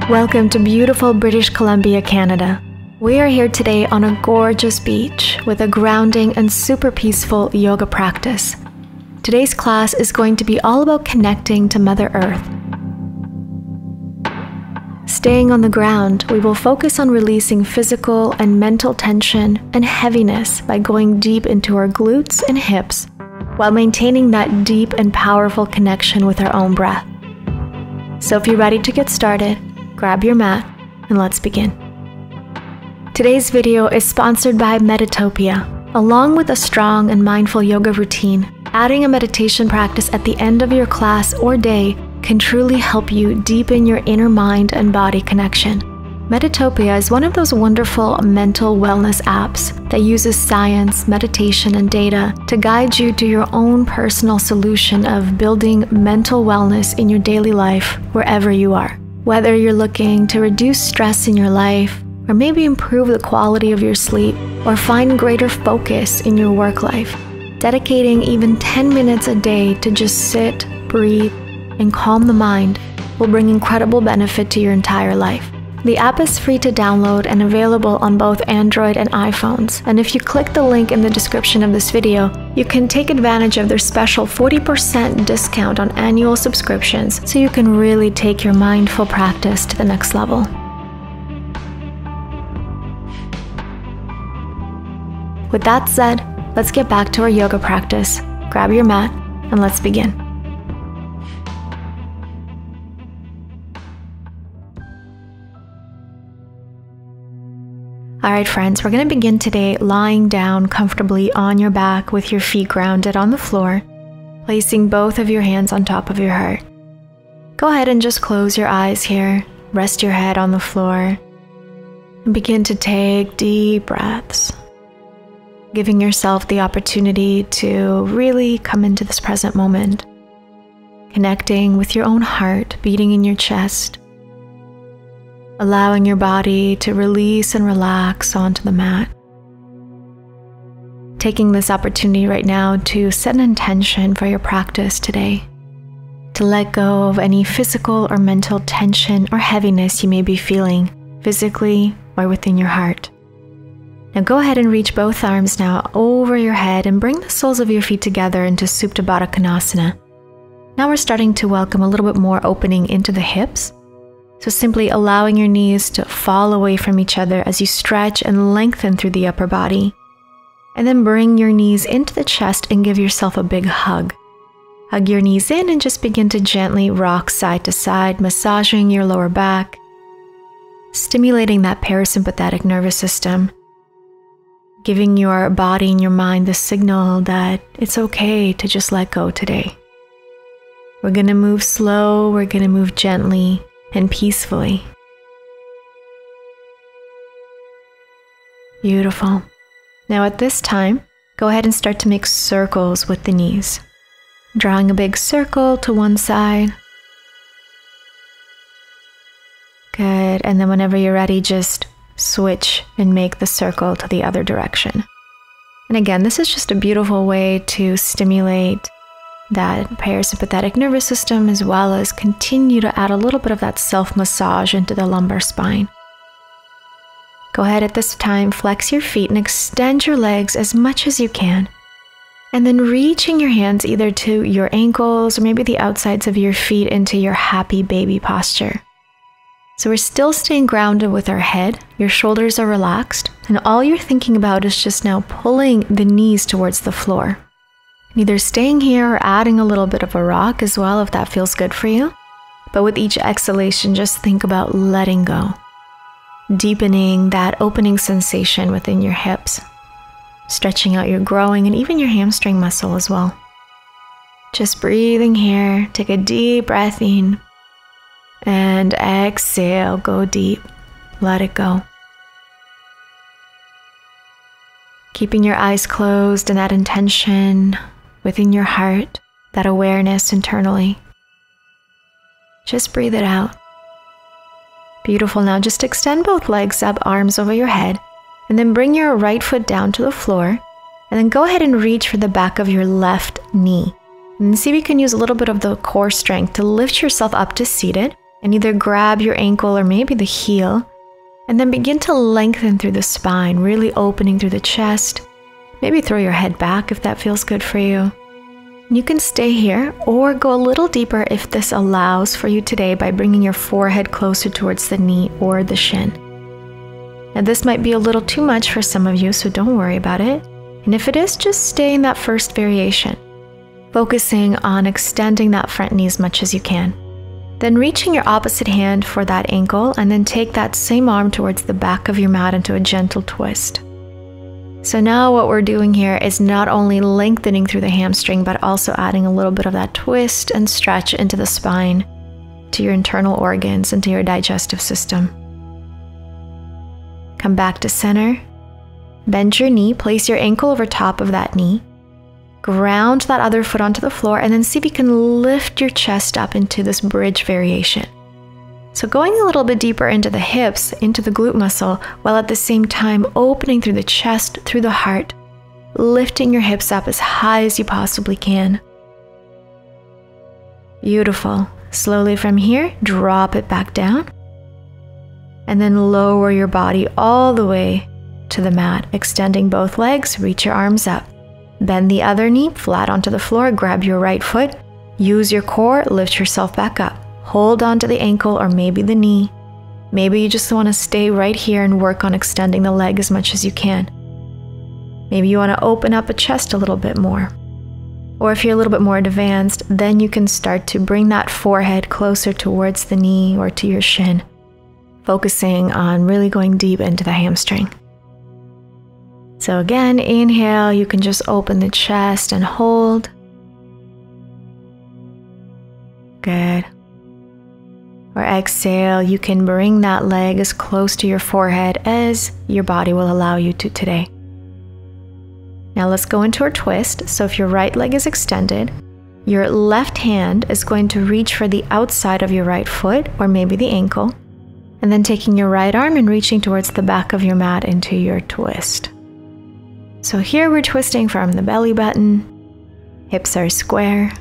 Welcome to beautiful British Columbia, Canada. We are here today on a gorgeous beach with a grounding and super peaceful yoga practice. Today's class is going to be all about connecting to Mother Earth. Staying on the ground, we will focus on releasing physical and mental tension and heaviness by going deep into our glutes and hips, while maintaining that deep and powerful connection with our own breath. So if you're ready to get started, grab your mat and let's begin. Today's video is sponsored by Meditopia. Along with a strong and mindful yoga routine, adding a meditation practice at the end of your class or day can truly help you deepen your inner mind and body connection. Meditopia is one of those wonderful mental wellness apps that uses science, meditation, and data to guide you to your own personal solution of building mental wellness in your daily life wherever you are. Whether you're looking to reduce stress in your life, or maybe improve the quality of your sleep, or find greater focus in your work life, dedicating even 10 minutes a day to just sit, breathe, and calm the mind will bring incredible benefit to your entire life. The app is free to download and available on both Android and iPhones, and if you click the link in the description of this video, you can take advantage of their special 40% discount on annual subscriptions so you can really take your mindful practice to the next level. With that said, let's get back to our yoga practice. Grab your mat and let's begin. Alright friends, we're going to begin today lying down comfortably on your back with your feet grounded on the floor, placing both of your hands on top of your heart. Go ahead and just close your eyes here, rest your head on the floor, and begin to take deep breaths, giving yourself the opportunity to really come into this present moment, connecting with your own heart beating in your chest, allowing your body to release and relax onto the mat. Taking this opportunity right now to set an intention for your practice today, to let go of any physical or mental tension or heaviness you may be feeling physically or within your heart. Now go ahead and reach both arms now over your head and bring the soles of your feet together into Supta Baddha Konasana. Now we're starting to welcome a little bit more opening into the hips. So simply allowing your knees to fall away from each other as you stretch and lengthen through the upper body. And then bring your knees into the chest and give yourself a big hug. Hug your knees in and just begin to gently rock side to side, massaging your lower back, stimulating that parasympathetic nervous system, giving your body and your mind the signal that it's okay to just let go today. We're going to move slow, we're going to move gently and peacefully. Beautiful. Now at this time, go ahead and start to make circles with the knees. Drawing a big circle to one side. Good, and then whenever you're ready, just switch and make the circle to the other direction. And again, this is just a beautiful way to stimulate that parasympathetic nervous system, as well as continue to add a little bit of that self-massage into the lumbar spine. Go ahead at this time, flex your feet and extend your legs as much as you can. And then reaching your hands either to your ankles or maybe the outsides of your feet into your happy baby posture. So we're still staying grounded with our head, your shoulders are relaxed, and all you're thinking about is just now pulling the knees towards the floor. Either staying here or adding a little bit of a rock as well if that feels good for you. But with each exhalation, just think about letting go. Deepening that opening sensation within your hips. Stretching out your growing and even your hamstring muscle as well. Just breathing here. Take a deep breath in. And exhale, go deep. Let it go. Keeping your eyes closed and that intention within your heart, that awareness internally. Just breathe it out. Beautiful. Now just extend both legs up, arms over your head, and then bring your right foot down to the floor, and then go ahead and reach for the back of your left knee. And see if you can use a little bit of the core strength to lift yourself up to seated and either grab your ankle or maybe the heel, and then begin to lengthen through the spine, really opening through the chest. Maybe throw your head back if that feels good for you. You can stay here or go a little deeper if this allows for you today by bringing your forehead closer towards the knee or the shin. Now this might be a little too much for some of you, so don't worry about it. And if it is, just stay in that first variation, focusing on extending that front knee as much as you can. Then reaching your opposite hand for that ankle, and then take that same arm towards the back of your mat into a gentle twist. So now what we're doing here is not only lengthening through the hamstring, but also adding a little bit of that twist and stretch into the spine, to your internal organs, and to your digestive system. Come back to center. Bend your knee, place your ankle over top of that knee. Ground that other foot onto the floor, and then see if you can lift your chest up into this bridge variation. So going a little bit deeper into the hips, into the glute muscle, while at the same time opening through the chest, through the heart, lifting your hips up as high as you possibly can. Beautiful. Slowly from here, drop it back down, and then lower your body all the way to the mat, extending both legs, reach your arms up. Bend the other knee flat onto the floor, grab your right foot, use your core, lift yourself back up. Hold on to the ankle or maybe the knee. Maybe you just want to stay right here and work on extending the leg as much as you can. Maybe you want to open up a chest a little bit more. Or if you're a little bit more advanced, then you can start to bring that forehead closer towards the knee or to your shin, focusing on really going deep into the hamstring. So again, inhale, you can just open the chest and hold. Good. Or exhale, you can bring that leg as close to your forehead as your body will allow you to today. Now let's go into our twist. So if your right leg is extended, your left hand is going to reach for the outside of your right foot or maybe the ankle, and then taking your right arm and reaching towards the back of your mat into your twist. So here we're twisting from the belly button, hips are square.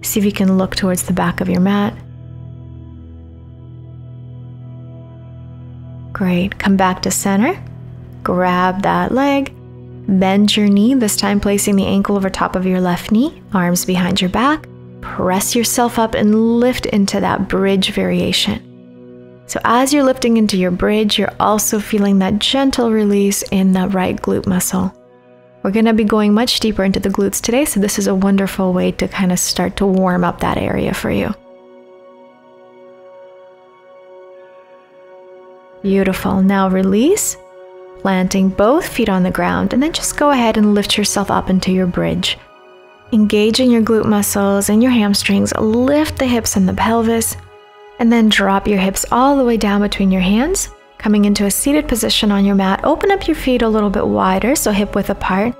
See if you can look towards the back of your mat. Great, come back to center, grab that leg, bend your knee, this time placing the ankle over top of your left knee, arms behind your back, press yourself up and lift into that bridge variation. So as you're lifting into your bridge, you're also feeling that gentle release in that right glute muscle. We're going to be going much deeper into the glutes today, so this is a wonderful way to kind of start to warm up that area for you. Beautiful. Now release, planting both feet on the ground, and then just go ahead and lift yourself up into your bridge. Engaging your glute muscles and your hamstrings, lift the hips and the pelvis, and then drop your hips all the way down between your hands, coming into a seated position on your mat. Open up your feet a little bit wider, so hip width apart,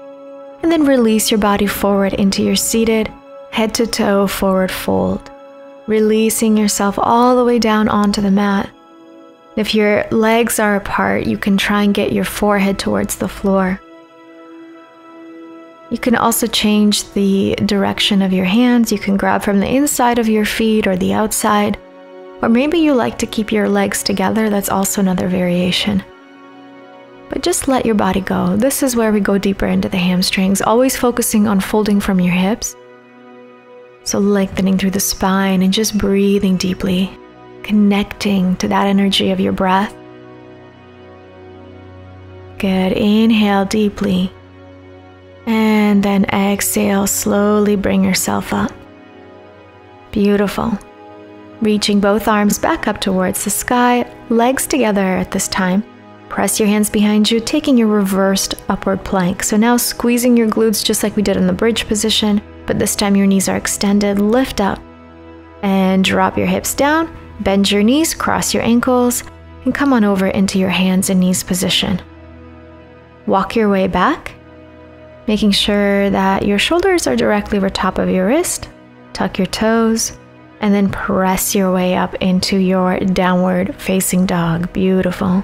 and then release your body forward into your seated, head to toe forward fold, releasing yourself all the way down onto the mat. If your legs are apart, you can try and get your forehead towards the floor. You can also change the direction of your hands. You can grab from the inside of your feet or the outside, or maybe you like to keep your legs together. That's also another variation. But just let your body go. This is where we go deeper into the hamstrings, always focusing on folding from your hips. So lengthening through the spine and just breathing deeply, connecting to that energy of your breath. Good. Inhale deeply. And then exhale, slowly bring yourself up. Beautiful. Reaching both arms back up towards the sky, legs together at this time. Press your hands behind you, taking your reversed upward plank. So now squeezing your glutes just like we did in the bridge position, but this time your knees are extended. Lift up and drop your hips down. Bend your knees, cross your ankles, and come on over into your hands and knees position. Walk your way back, making sure that your shoulders are directly over top of your wrist. Tuck your toes, and then press your way up into your downward facing dog. Beautiful.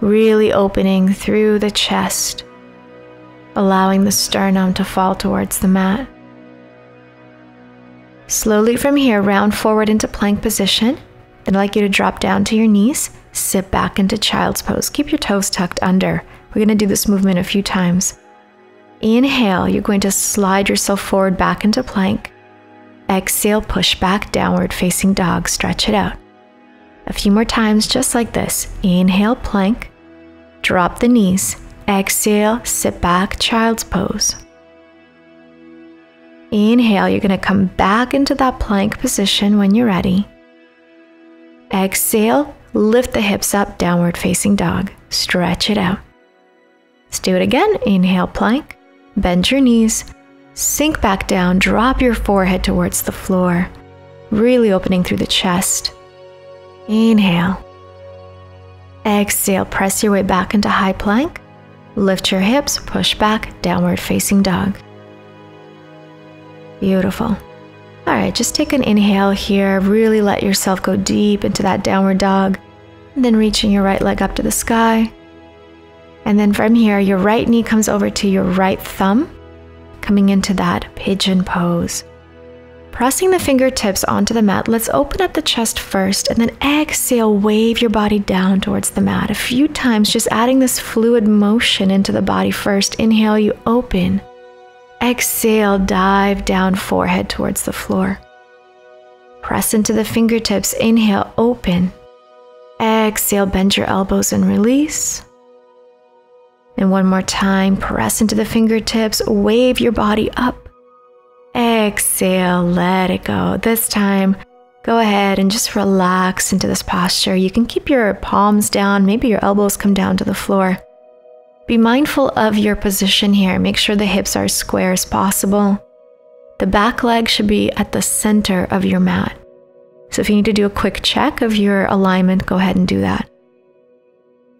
Really opening through the chest, allowing the sternum to fall towards the mat. Slowly from here, round forward into plank position. I'd like you to drop down to your knees, sit back into child's pose. Keep your toes tucked under. We're going to do this movement a few times. Inhale, you're going to slide yourself forward back into plank. Exhale, push back, downward facing dog, stretch it out. A few more times just like this. Inhale, plank, drop the knees. Exhale, sit back, child's pose. Inhale, you're going to come back into that plank position when you're ready. Exhale, lift the hips up, downward facing dog. Stretch it out. Let's do it again. Inhale, plank. Bend your knees. Sink back down. Drop your forehead towards the floor. Really opening through the chest. Inhale. Exhale, press your way back into high plank. Lift your hips, push back, downward facing dog. Beautiful. All right, just take an inhale here. Really let yourself go deep into that downward dog. And then reaching your right leg up to the sky. And then from here, your right knee comes over to your right thumb, coming into that pigeon pose. Pressing the fingertips onto the mat, let's open up the chest first and then exhale, wave your body down towards the mat. A few times, just adding this fluid motion into the body first. Inhale, you open. Exhale, dive down, forehead towards the floor. Press into the fingertips. Inhale, open. Exhale, bend your elbows and release. And one more time, press into the fingertips, wave your body up. Exhale, let it go. This time, go ahead and just relax into this posture. You can keep your palms down, maybe your elbows come down to the floor. Be mindful of your position here. Make sure the hips are as square as possible. The back leg should be at the center of your mat. So if you need to do a quick check of your alignment, go ahead and do that.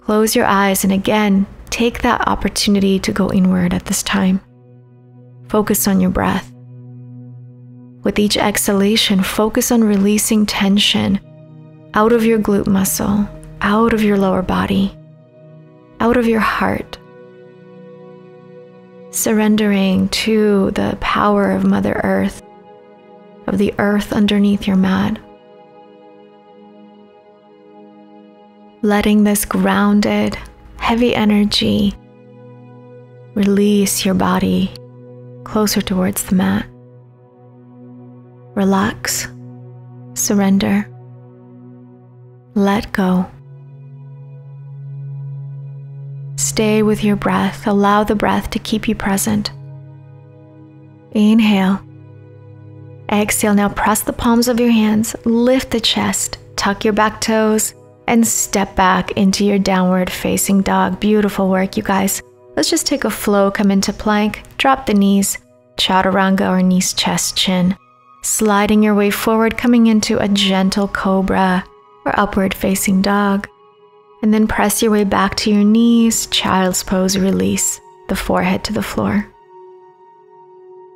Close your eyes and again, take that opportunity to go inward at this time. Focus on your breath. With each exhalation, focus on releasing tension out of your glute muscle, out of your lower body, out of your heart. Surrendering to the power of Mother Earth, of the earth underneath your mat. Letting this grounded, heavy energy release your body closer towards the mat. Relax, surrender, let go. Stay with your breath. Allow the breath to keep you present. Inhale. Exhale. Now press the palms of your hands, lift the chest, tuck your back toes, and step back into your downward facing dog. Beautiful work, you guys. Let's just take a flow, come into plank, drop the knees, chaturanga or knees, chest, chin. Sliding your way forward, coming into a gentle cobra or upward facing dog. And then press your way back to your knees, child's pose, release the forehead to the floor.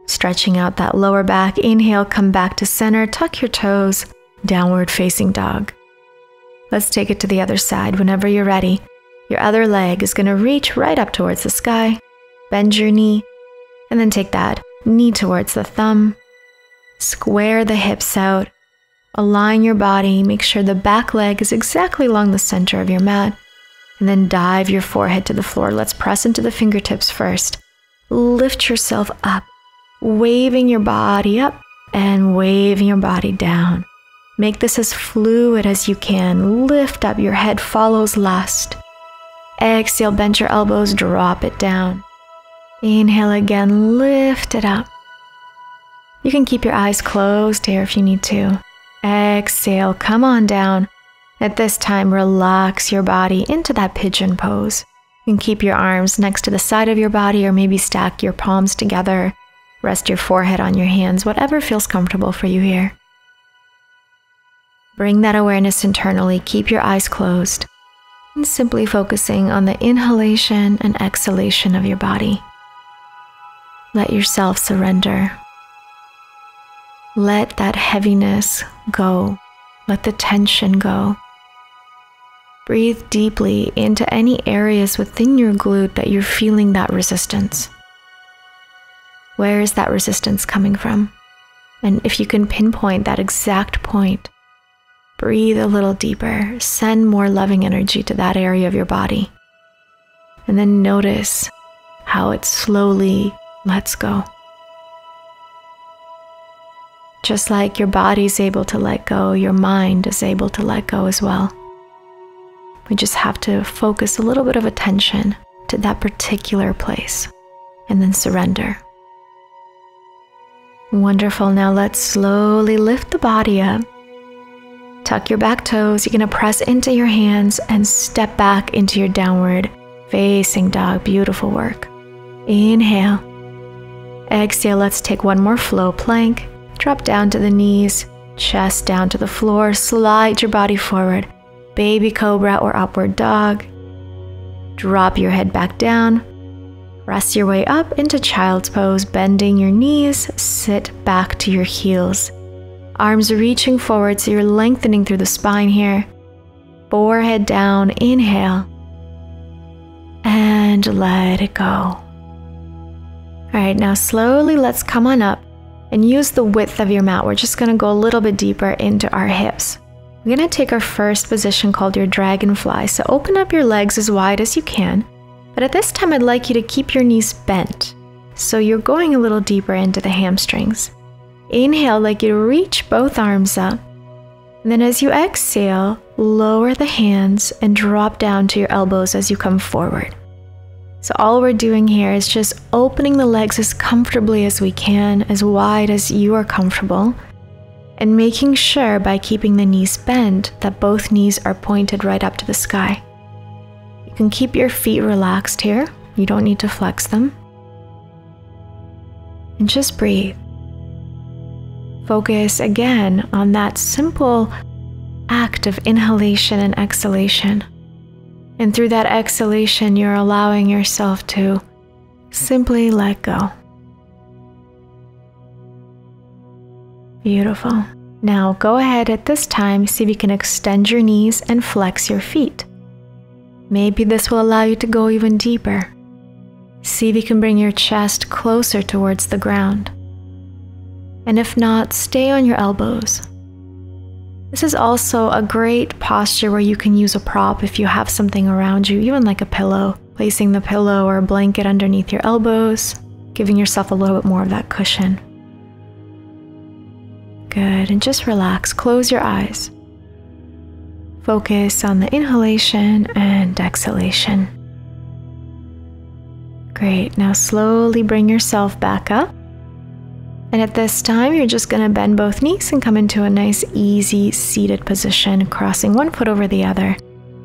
Stretching out that lower back, inhale, come back to center, tuck your toes, downward facing dog. Let's take it to the other side. Whenever you're ready, your other leg is going to reach right up towards the sky, bend your knee, and then take that knee towards the thumb, square the hips out, align your body, make sure the back leg is exactly along the center of your mat, and then dive your forehead to the floor. Let's press into the fingertips first. Lift yourself up, waving your body up and waving your body down. Make this as fluid as you can. Lift up, your head follows last. Exhale, bend your elbows, drop it down. Inhale again, lift it up. You can keep your eyes closed here if you need to. Exhale, come on down. At this time, relax your body into that pigeon pose. You can keep your arms next to the side of your body or maybe stack your palms together. Rest your forehead on your hands, whatever feels comfortable for you here. Bring that awareness internally, keep your eyes closed, and simply focusing on the inhalation and exhalation of your body. Let yourself surrender. Let that heaviness go. Let the tension go. Breathe deeply into any areas within your glute that you're feeling that resistance. Where is that resistance coming from? And if you can pinpoint that exact point, breathe a little deeper, send more loving energy to that area of your body. And then notice how it slowly lets go. Just like your body's able to let go, your mind is able to let go as well. We just have to focus a little bit of attention to that particular place and then surrender. Wonderful. Now let's slowly lift the body up. Tuck your back toes. You're going to press into your hands and step back into your downward facing dog. Beautiful work. Inhale. Exhale. Let's take one more flow plank. Drop down to the knees, chest down to the floor. Slide your body forward. Baby cobra or upward dog. Drop your head back down. Rest your way up into child's pose, bending your knees. Sit back to your heels. Arms reaching forward, so you're lengthening through the spine here. Forehead down, inhale. And let it go. All right, now slowly let's come on up and use the width of your mat. We're just gonna go a little bit deeper into our hips. We're gonna take our first position called your dragonfly. So open up your legs as wide as you can. But at this time, I'd like you to keep your knees bent. So you're going a little deeper into the hamstrings. Inhale, I'd like you to reach both arms up. And then as you exhale, lower the hands and drop down to your elbows as you come forward. So all we're doing here is just opening the legs as comfortably as we can, as wide as you are comfortable, and making sure by keeping the knees bent that both knees are pointed right up to the sky. You can keep your feet relaxed here. You don't need to flex them. And just breathe. Focus again on that simple act of inhalation and exhalation. And through that exhalation, you're allowing yourself to simply let go. Beautiful. Now go ahead at this time, see if you can extend your knees and flex your feet. Maybe this will allow you to go even deeper. See if you can bring your chest closer towards the ground. And if not, stay on your elbows. This is also a great posture where you can use a prop if you have something around you, even like a pillow. Placing the pillow or a blanket underneath your elbows, giving yourself a little bit more of that cushion. Good, and just relax, close your eyes. Focus on the inhalation and exhalation. Great, now slowly bring yourself back up. And at this time, you're just going to bend both knees and come into a nice, easy, seated position, crossing one foot over the other.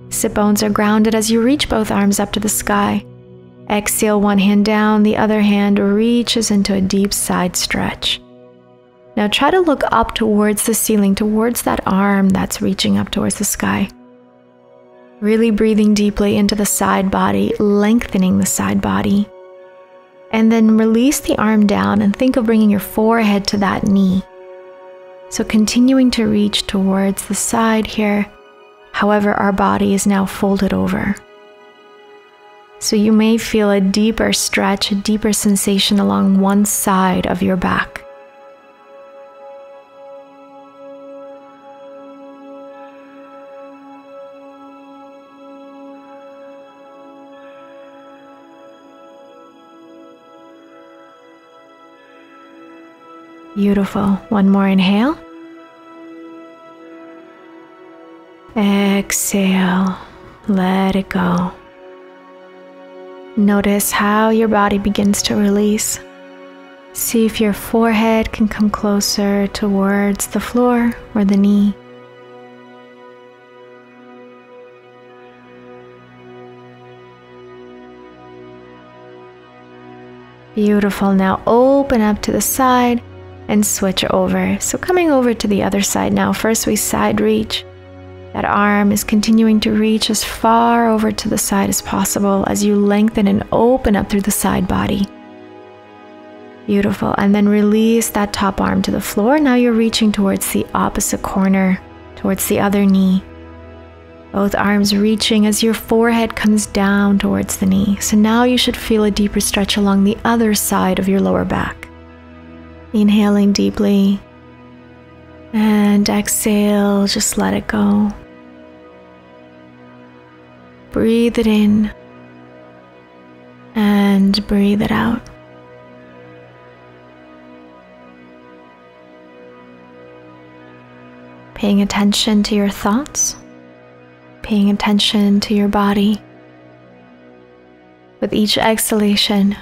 Sit bones are grounded as you reach both arms up to the sky. Exhale, one hand down, the other hand reaches into a deep side stretch. Now try to look up towards the ceiling, towards that arm that's reaching up towards the sky. Really breathing deeply into the side body, lengthening the side body. And then release the arm down and think of bringing your forehead to that knee. So continuing to reach towards the side here. However, our body is now folded over. So you may feel a deeper stretch, a deeper sensation along one side of your back. Beautiful. One more inhale. Exhale. Let it go. Notice how your body begins to release. See if your forehead can come closer towards the floor or the knee. Beautiful. Now open up to the side and switch over. So coming over to the other side now. First we side reach. That arm is continuing to reach as far over to the side as possible as you lengthen and open up through the side body. Beautiful. And then release that top arm to the floor. Now you're reaching towards the opposite corner, towards the other knee. Both arms reaching as your forehead comes down towards the knee. So now you should feel a deeper stretch along the other side of your lower back. Inhaling deeply And exhale, just let it go. Breathe it in and breathe it out. Paying attention to your thoughts, paying attention to your body. With each exhalation,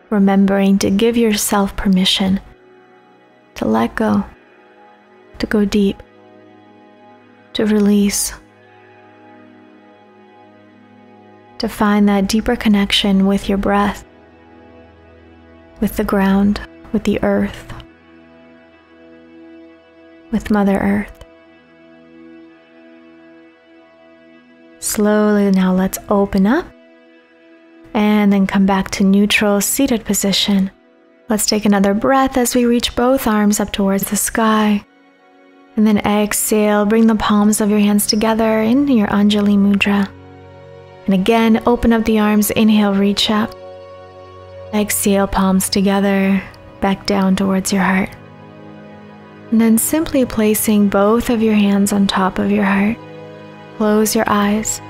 remembering to give yourself permission to let go, to go deep, to release, to find that deeper connection with your breath, with the ground, with the earth, with Mother Earth. Slowly now let's open up and then come back to neutral seated position. Let's take another breath as we reach both arms up towards the sky. And then exhale, bring the palms of your hands together in your Anjali Mudra. And again, open up the arms, inhale, reach up. Exhale, palms together, back down towards your heart. And then simply placing both of your hands on top of your heart. Close your eyes.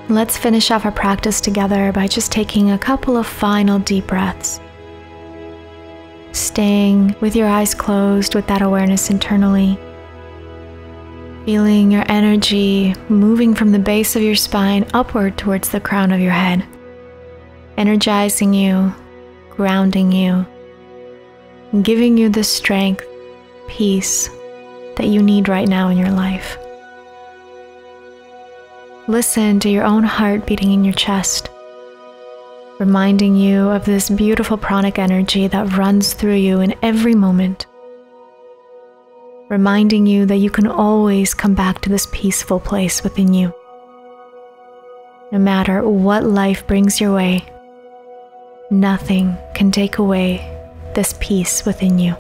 Let's finish off our practice together by just taking a couple of final deep breaths. Staying with your eyes closed with that awareness internally. Feeling your energy moving from the base of your spine upward towards the crown of your head. Energizing you, grounding you, and giving you the strength, peace that you need right now in your life. Listen to your own heart beating in your chest, reminding you of this beautiful pranic energy that runs through you in every moment. Reminding you that you can always come back to this peaceful place within you. No matter what life brings your way, nothing can take away this peace within you.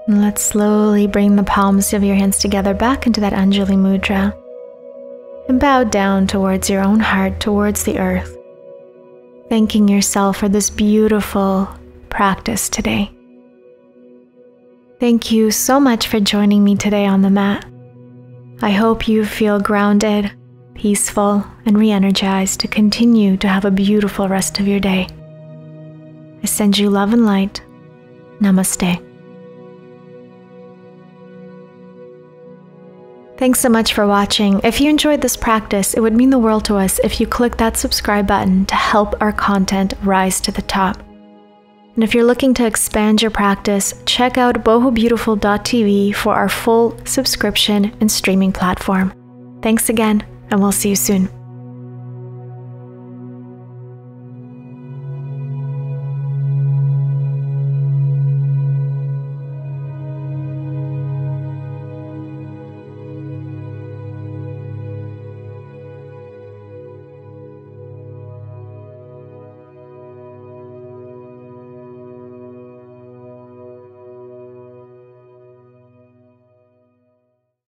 And let's slowly bring the palms of your hands together back into that Anjali Mudra and bow down towards your own heart, towards the earth, thanking yourself for this beautiful practice today. Thank you so much for joining me today on the mat. I hope you feel grounded, peaceful, and re-energized to continue to have a beautiful rest of your day. I send you love and light. Namaste. Thanks so much for watching. If you enjoyed this practice, it would mean the world to us if you click that subscribe button to help our content rise to the top. And if you're looking to expand your practice, check out bohobeautiful.tv for our full subscription and streaming platform. Thanks again, and we'll see you soon.